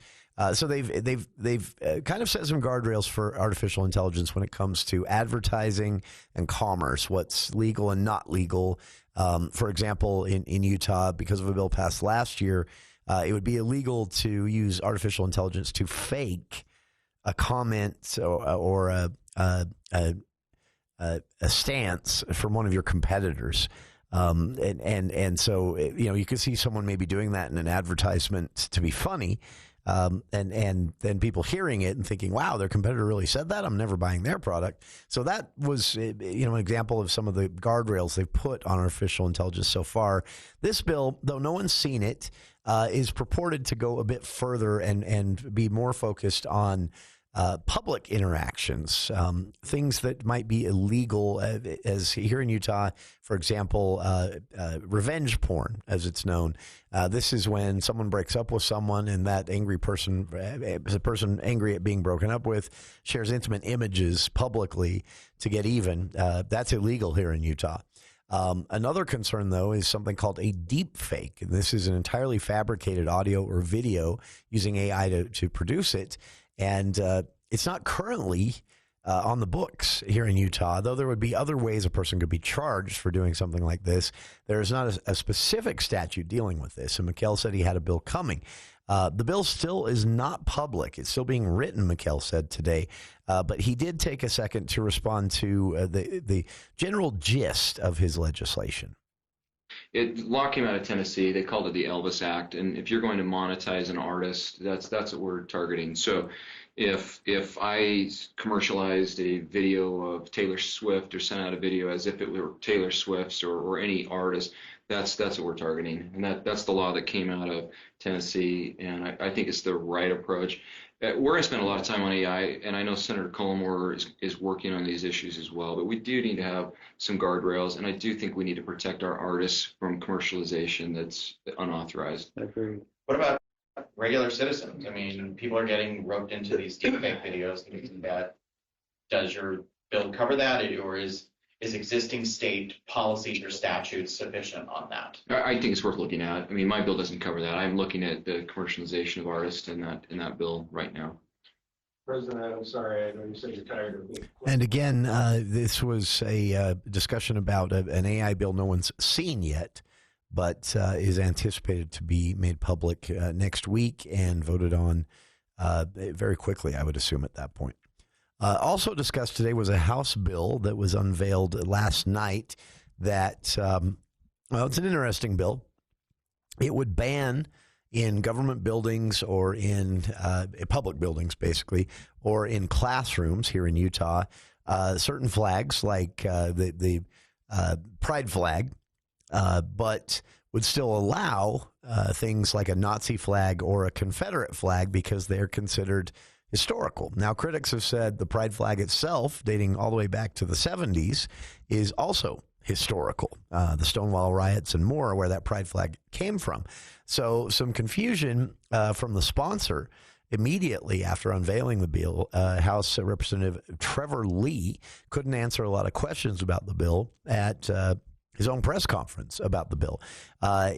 Speaker 17: So they've kind of set some guardrails for artificial intelligence when it comes to advertising and commerce, what's legal and not legal. For example, in Utah, because of a bill passed last year, it would be illegal to use artificial intelligence to fake a comment or a stance from one of your competitors. And so, you could see someone maybe doing that in an advertisement to be funny. And then people hearing it and thinking, wow, their competitor really said that. I'm never buying their product. So that was, an example of some of the guardrails they've put on artificial intelligence so far. This bill, though no one's seen it, is purported to go a bit further and be more focused on public interactions, things that might be illegal, as here in Utah, for example, revenge porn, as it's known. This is when someone breaks up with someone and that angry person, the person angry at being broken up with, shares intimate images publicly to get even. That's illegal here in Utah. Another concern, though, is something called a deep fake. And this is an entirely fabricated audio or video using AI to produce it. And it's not currently on the books here in Utah, though there would be other ways a person could be charged for doing something like this. There is not a specific statute dealing with this. And McKell said he had a bill coming. The bill still is not public. It's still being written, McKell said today. But he did take a second to respond to the general gist of his legislation.
Speaker 13: Law came out of Tennessee. They called it the Elvis Act. And if you're going to monetize an artist, that's what we're targeting. So if I commercialized a video of Taylor Swift or sent out a video as if it were Taylor Swift's or any artist, that's what we're targeting. And that's the law that came out of Tennessee. And I think it's the right approach. we're going to spend a lot of time on AI, and I know Senator Cullimore is working on these issues as well, but we do need to have some guardrails, and I do think we need to protect our artists from commercialization that's unauthorized.
Speaker 20: I agree.
Speaker 14: What about regular citizens? I mean, people are getting roped into these deepfake videos and things like that. Does your bill cover that, or is existing state policies or statutes sufficient on that?
Speaker 13: I think it's worth looking at. I mean, my bill doesn't cover that. I'm looking at the commercialization of artists in that bill right now.
Speaker 15: President, I'm sorry, I know you said you're tired of being.
Speaker 17: And again, this was a discussion about an AI bill no one's seen yet, but is anticipated to be made public next week and voted on very quickly, I would assume, at that point. Also discussed today was a House bill that was unveiled last night that, well, it's an interesting bill. It would ban in government buildings or in public buildings, basically, or in classrooms here in Utah, certain flags like the pride flag, but would still allow things like a Nazi flag or a Confederate flag because they're considered historical. Now, critics have said the pride flag itself, dating all the way back to the 70s, is also historical. The Stonewall riots and more, where that pride flag came from. So some confusion from the sponsor immediately after unveiling the bill. House Representative Trevor Lee couldn't answer a lot of questions about the bill at his own press conference about the bill.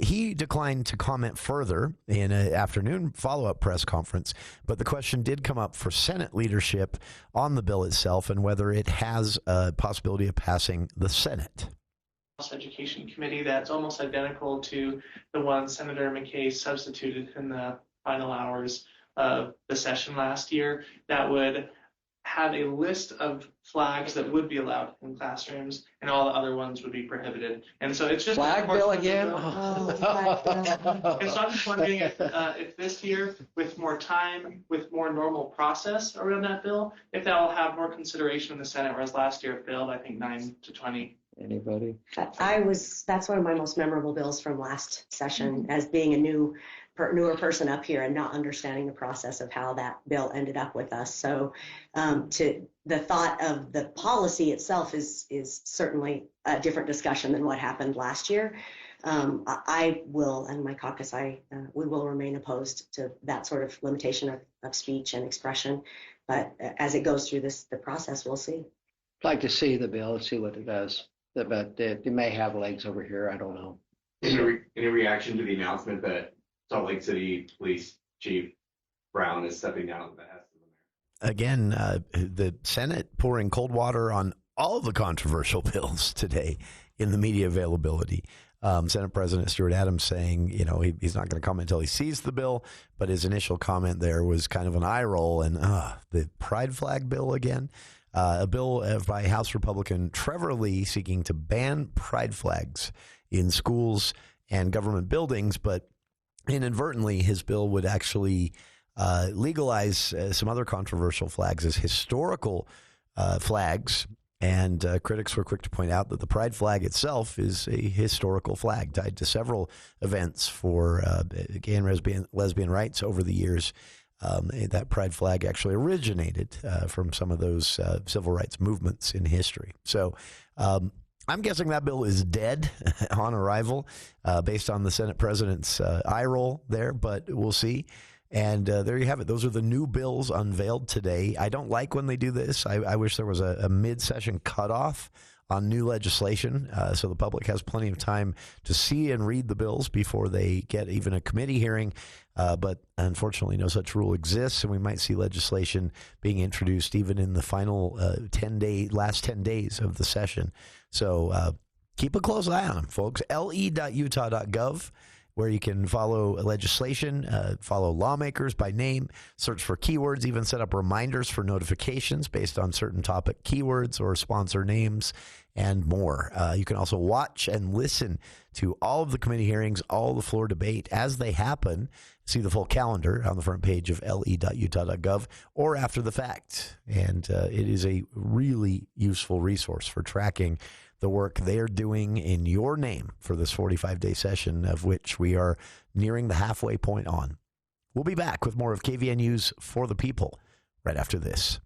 Speaker 17: He declined to comment further in an afternoon follow-up press conference, but the question did come up for Senate leadership on the bill itself and whether it has a possibility of passing the Senate.
Speaker 16: Education Committee that's almost identical to the one Senator McKay substituted in the final hours of the session last year that would have a list of flags that would be allowed in classrooms, and all the other ones would be prohibited. And so it's just
Speaker 20: flag bill again.
Speaker 16: And so I'm just wondering if this year, with more time, with more normal process around that bill, if that will have more consideration in the Senate, whereas last year it failed, I think 9-20.
Speaker 20: Anybody?
Speaker 23: That's one of my most memorable bills from last session, as being a newer person up here and not understanding the process of how that bill ended up with us. So to the thought of the policy itself is certainly a different discussion than what happened last year. I will, and my caucus, we will remain opposed to that sort of limitation of speech and expression. But as it goes through the process, we'll see.
Speaker 20: I'd like to see the bill and see what it does. But it may have legs over here. I don't know.
Speaker 18: Any reaction to the announcement that Salt Lake City Police Chief Brown is stepping down on the behest of the mayor?
Speaker 17: Again, the Senate pouring cold water on all the controversial bills today in the media availability. Senate President Stuart Adams saying, he's not going to comment until he sees the bill, but his initial comment there was kind of an eye roll. And the pride flag bill again. A bill by House Republican Trevor Lee seeking to ban pride flags in schools and government buildings, but inadvertently his bill would actually legalize some other controversial flags as historical flags. And critics were quick to point out that the pride flag itself is a historical flag tied to several events for gay and lesbian rights over the years. That pride flag actually originated from some of those civil rights movements in history. So I'm guessing that bill is dead on arrival based on the Senate president's eye roll there, but we'll see. And there you have it. Those are the new bills unveiled today. I don't like when they do this. I wish there was a mid-session cutoff on new legislation, so the public has plenty of time to see and read the bills before they get even a committee hearing. But unfortunately, no such rule exists, and we might see legislation being introduced even in the final last 10 days of the session. So keep a close eye on them, folks. le.utah.gov, where you can follow legislation, follow lawmakers by name, search for keywords, even set up reminders for notifications based on certain topic keywords or sponsor names, and more. You can also watch and listen to all of the committee hearings, all the floor debate as they happen. See the full calendar on the front page of le.utah.gov or after the fact. And it is a really useful resource for tracking the work they're doing in your name for this 45-day session, of which we are nearing the halfway point on. We'll be back with more of KVNU's For the People right after this.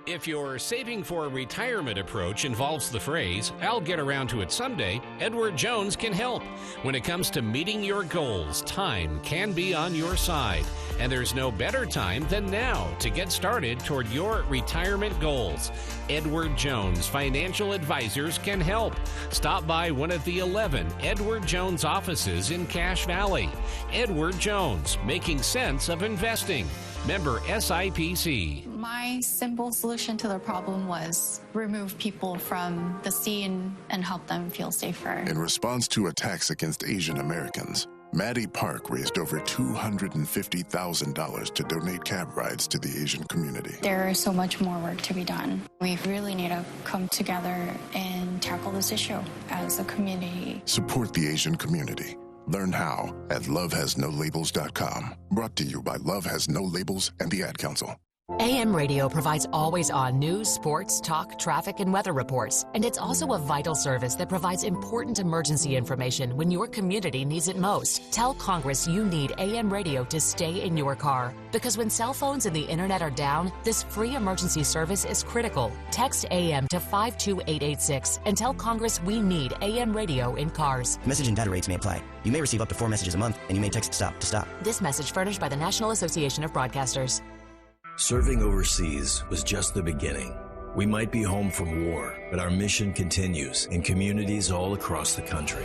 Speaker 5: If your saving for retirement approach involves the phrase, "I'll get around to it someday," Edward Jones can help. When it comes to meeting your goals, time can be on your side. And there's no better time than now to get started toward your retirement goals. Edward Jones Financial Advisors can help. Stop by one of the 11 Edward Jones offices in Cache Valley. Edward Jones, making sense of investing. Member SIPC.
Speaker 19: My simple solution to the problem was remove people from the scene and help them feel safer.
Speaker 21: In response to attacks against Asian Americans, Maddie Park raised over $250,000 to donate cab rides to the Asian community.
Speaker 19: There is so much more work to be done. We really need to come together and tackle this issue as a community.
Speaker 21: Support the Asian community. Learn how at lovehasnolabels.com. Brought to you by Love Has No Labels and the Ad Council.
Speaker 22: AM radio provides always-on news, sports, talk, traffic, and weather reports. And it's also a vital service that provides important emergency information when your community needs it most. Tell Congress you need AM radio to stay in your car. Because when cell phones and the internet are down, this free emergency service is critical. Text AM to 52886 and tell Congress we need AM radio in cars.
Speaker 25: Message and data rates may apply. You may receive up to 4 messages a month, and you may text STOP to stop.
Speaker 22: This message furnished by the National Association of Broadcasters.
Speaker 26: Serving overseas was just the beginning. We might be home from war, but our mission continues in communities all across the country.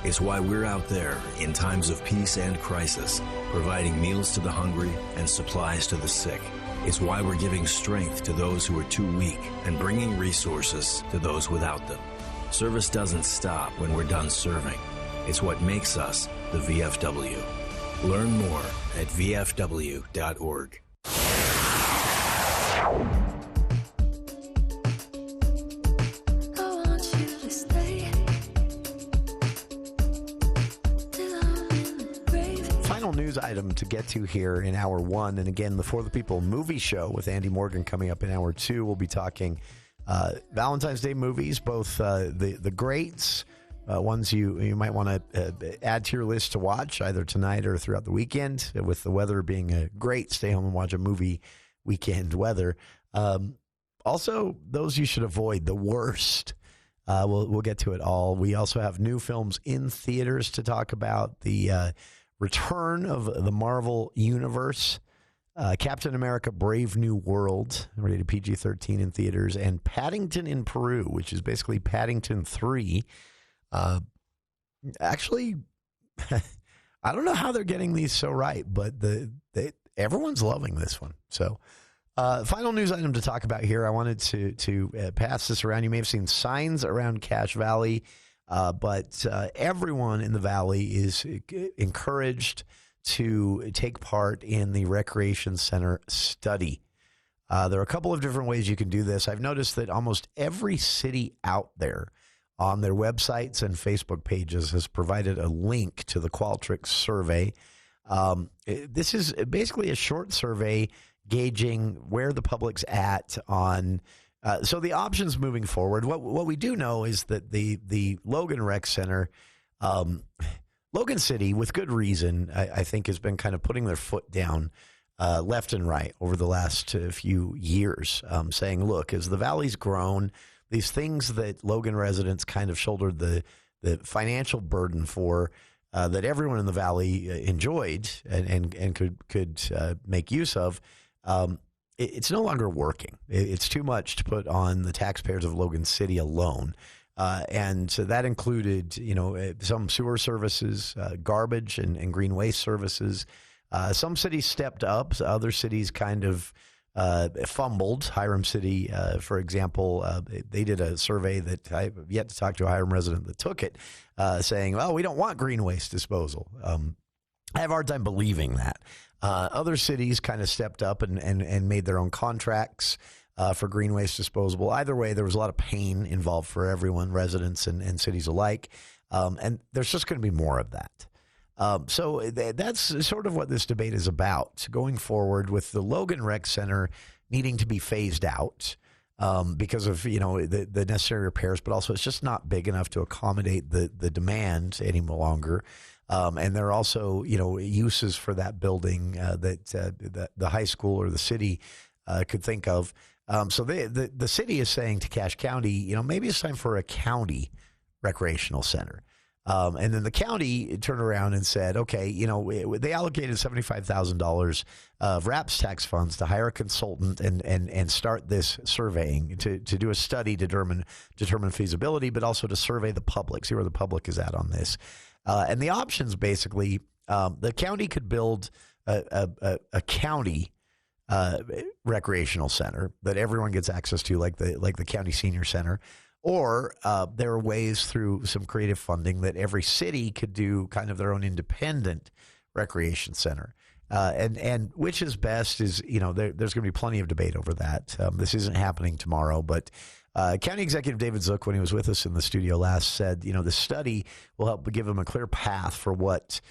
Speaker 26: It's why we're out there in times of peace and crisis, providing meals to the hungry and supplies to the sick. It's why we're giving strength to those who are too weak and bringing resources to those without them. Service doesn't stop when we're done serving. It's what makes us the VFW. Learn more at vfw.org.
Speaker 17: Final news item to get to here in hour one. And again, the For the People movie show with Andy Morgan coming up in hour two. We'll be talking Valentine's Day movies, both the greats, ones you might want to add to your list to watch either tonight or throughout the weekend, with the weather being a great stay home and watch a movie weekend weather. Also, those you should avoid, the worst. We'll get to it all. We also have new films in theaters to talk about. The return of the Marvel Universe, Captain America Brave New World, rated PG-13 in theaters, and Paddington in Peru, which is basically Paddington 3. Actually, I don't know how they're getting these so right, but everyone's loving this one. So, final news item to talk about here. I wanted to pass this around. You may have seen signs around Cache Valley, but everyone in the valley is encouraged to take part in the Recreation Center study. There are a couple of different ways you can do this. I've noticed that almost every city out there on their websites and Facebook pages has provided a link to the Qualtrics survey. This is basically a short survey gauging where the public's at on so the options moving forward. What we do know is that the Logan Rec Center, Logan City, with good reason, I think has been kind of putting their foot down left and right over the last few years, saying, look, as the valley's grown, these things that Logan residents kind of shouldered the financial burden for, that everyone in the valley enjoyed and could make use of, it's no longer working. It's too much to put on the taxpayers of Logan City alone. And so that included, some sewer services, garbage and green waste services. Some cities stepped up. Other cities kind of fumbled. Hiram City, for example, they did a survey that I've yet to talk to a Hiram resident that took it, saying, well, we don't want green waste disposal. I have a hard time believing that. Other cities kind of stepped up and made their own contracts for green waste disposal. Either way, there was a lot of pain involved for everyone, residents and cities alike. And there's just going to be more of that. So that's sort of what this debate is about going forward, with the Logan Rec Center needing to be phased out. because of the necessary repairs, but also it's just not big enough to accommodate the demand any longer. And there are also uses for that building that the high school or the city could think of. So the city is saying to Cache County, maybe it's time for a county recreational center. And then the county turned around and said, okay, they allocated $75,000 of RAPS tax funds to hire a consultant and start this surveying to do a study to determine feasibility, but also to survey the public, see where the public is at on this. And the options basically, the county could build a county recreational center that everyone gets access to, like the county senior center. Or there are ways through some creative funding that every city could do kind of their own independent recreation center. And which is best is, there's going to be plenty of debate over that. This isn't happening tomorrow, but County Executive David Zook, when he was with us in the studio last, said, the study will help give him a clear path for what,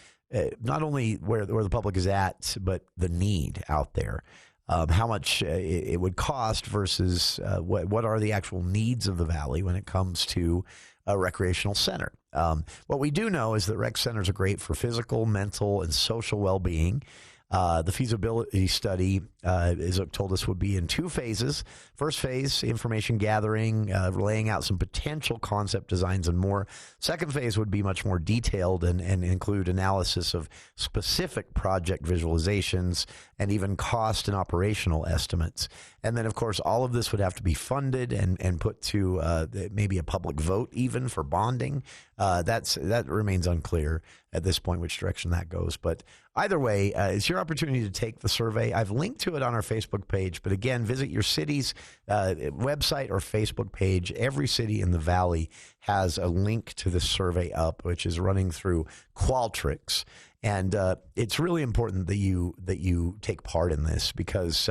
Speaker 17: not only where the public is at, but the need out there. How much it would cost versus what are the actual needs of the valley when it comes to a recreational center. What we do know is that rec centers are great for physical, mental, and social well-being. The feasibility study, as Zook told us, would be in 2 phases. First phase, information gathering, laying out some potential concept designs and more. Second phase would be much more detailed and include analysis of specific project visualizations and even cost and operational estimates. And then, of course, all of this would have to be funded and put to maybe a public vote even for bonding. That remains unclear at this point which direction that goes. But either way, it's your opportunity to take the survey. I've linked to it on our Facebook page. But again, visit your city's website or Facebook page. Every city in the Valley has a link to this survey up, which is running through Qualtrics. And it's really important that you take part in this because,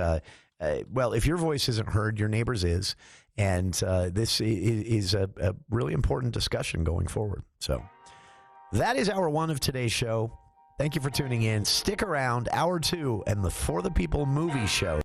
Speaker 17: if your voice isn't heard, your neighbor's is. And this is a really important discussion going forward. So that is hour 1 of today's show. Thank you for tuning in. Stick around, hour 2 and the For the People movie show.